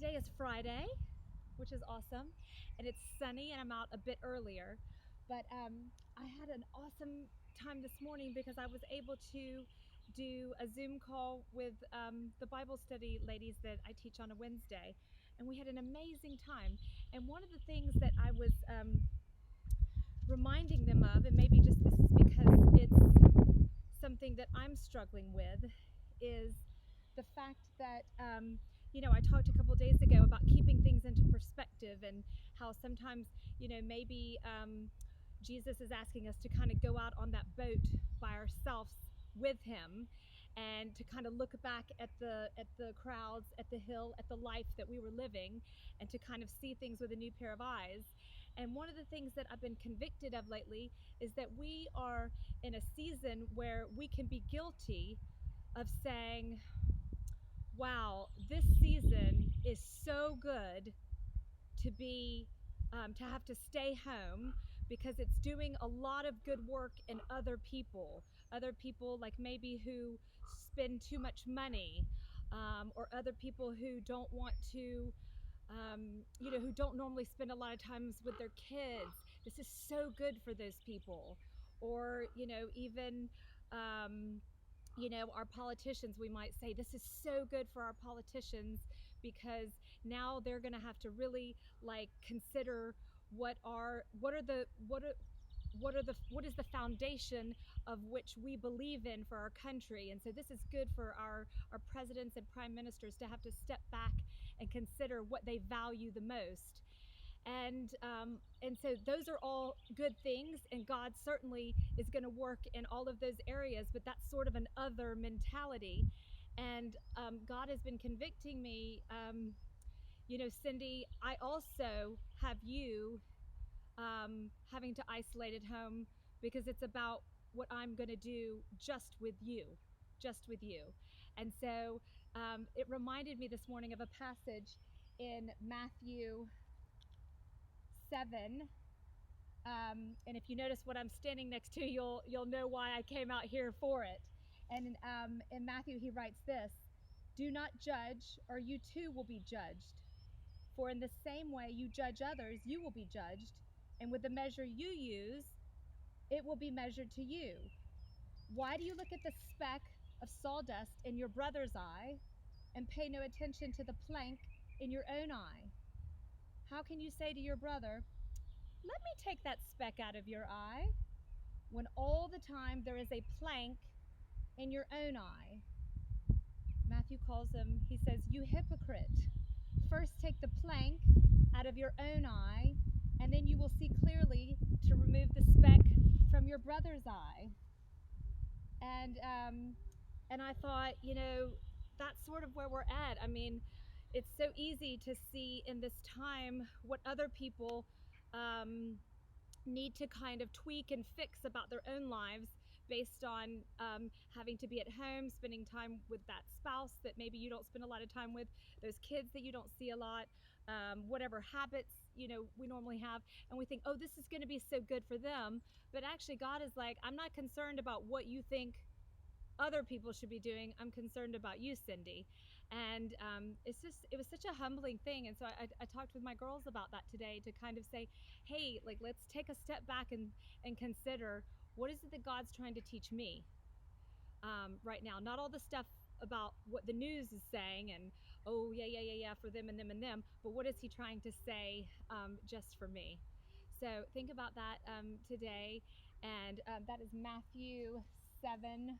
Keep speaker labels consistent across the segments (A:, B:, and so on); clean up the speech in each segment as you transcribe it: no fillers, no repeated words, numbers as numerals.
A: today is Friday, which is awesome, and it's sunny, and I'm out a bit earlier. But I had an awesome time this morning because I was able to do a Zoom call with the Bible study ladies that I teach on a Wednesday, and we had an amazing time. And one of the things that I was reminding them of, and maybe just this is because it's something that I'm struggling with, is the fact that I talked a couple of days ago about keeping things into perspective, and how sometimes maybe Jesus is asking us to kind of go out on that boat by ourselves with him, and to kind of look back at the crowds, at the hill, at the life that we were living, and to kind of see things with a new pair of eyes. And one of the things that I've been convicted of lately is that we are in a season where we can be guilty of saying, wow, this season is so good to be to have to stay home, because it's doing a lot of good work in other people like maybe who spend too much money, or other people who don't want to who don't normally spend a lot of times with their kids. This is so good for those people. Or even our politicians, we might say this is so good for our politicians, because now they're going to have to really like consider what is the foundation of which we believe in for our country. And so this is good for our presidents and prime ministers to have to step back and consider what they value the most. And so those are all good things, and God certainly is going to work in all of those areas, but that's sort of an other mentality. And God has been convicting me, Cindy, I also have you having to isolate at home, because it's about what I'm going to do just with you. And so it reminded me this morning of a passage in Matthew 7. And if you notice what I'm standing next to, you'll know why I came out here for it. And in Matthew, he writes this: "Do not judge, or you too will be judged. For in the same way you judge others, you will be judged. And with the measure you use, it will be measured to you. Why do you look at the speck of sawdust in your brother's eye, and pay no attention to the plank in your own eye? How can you say to your brother, 'Let me take that speck out of your eye,' when all the time there is a plank in your own eye?" Matthew calls him, he says, "You hypocrite. First take the plank out of your own eye, and then you will see clearly to remove the speck from your brother's eye." And I thought, that's sort of where we're at. I mean, it's so easy to see in this time what other people um, need to kind of tweak and fix about their own lives, based on having to be at home, spending time with that spouse that maybe you don't spend a lot of time with, those kids that you don't see a lot, whatever habits we normally have. And we think, oh, this is going to be so good for them. But actually, God is like, I'm not concerned about what you think other people should be doing. I'm concerned about you, Cindy. And it was such a humbling thing. And so I talked with my girls about that today, to kind of say, hey, like, let's take a step back and consider, what is it that God's trying to teach me right now? Not all the stuff about what the news is saying, and oh yeah for them and them and them, but what is he trying to say just for me? So think about that today. And that is Matthew 7,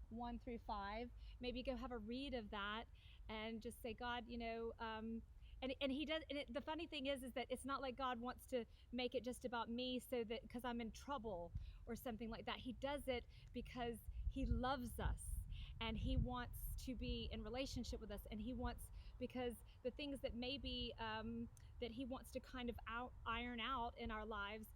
A: 1 through 5. Maybe go have a read of that, and just say, God, and he does. And the funny thing is that it's not like God wants to make it just about me, so that because I'm in trouble or something like that. He does it because he loves us, and he wants to be in relationship with us, and he wants, because the things that maybe that he wants to kind of iron out in our lives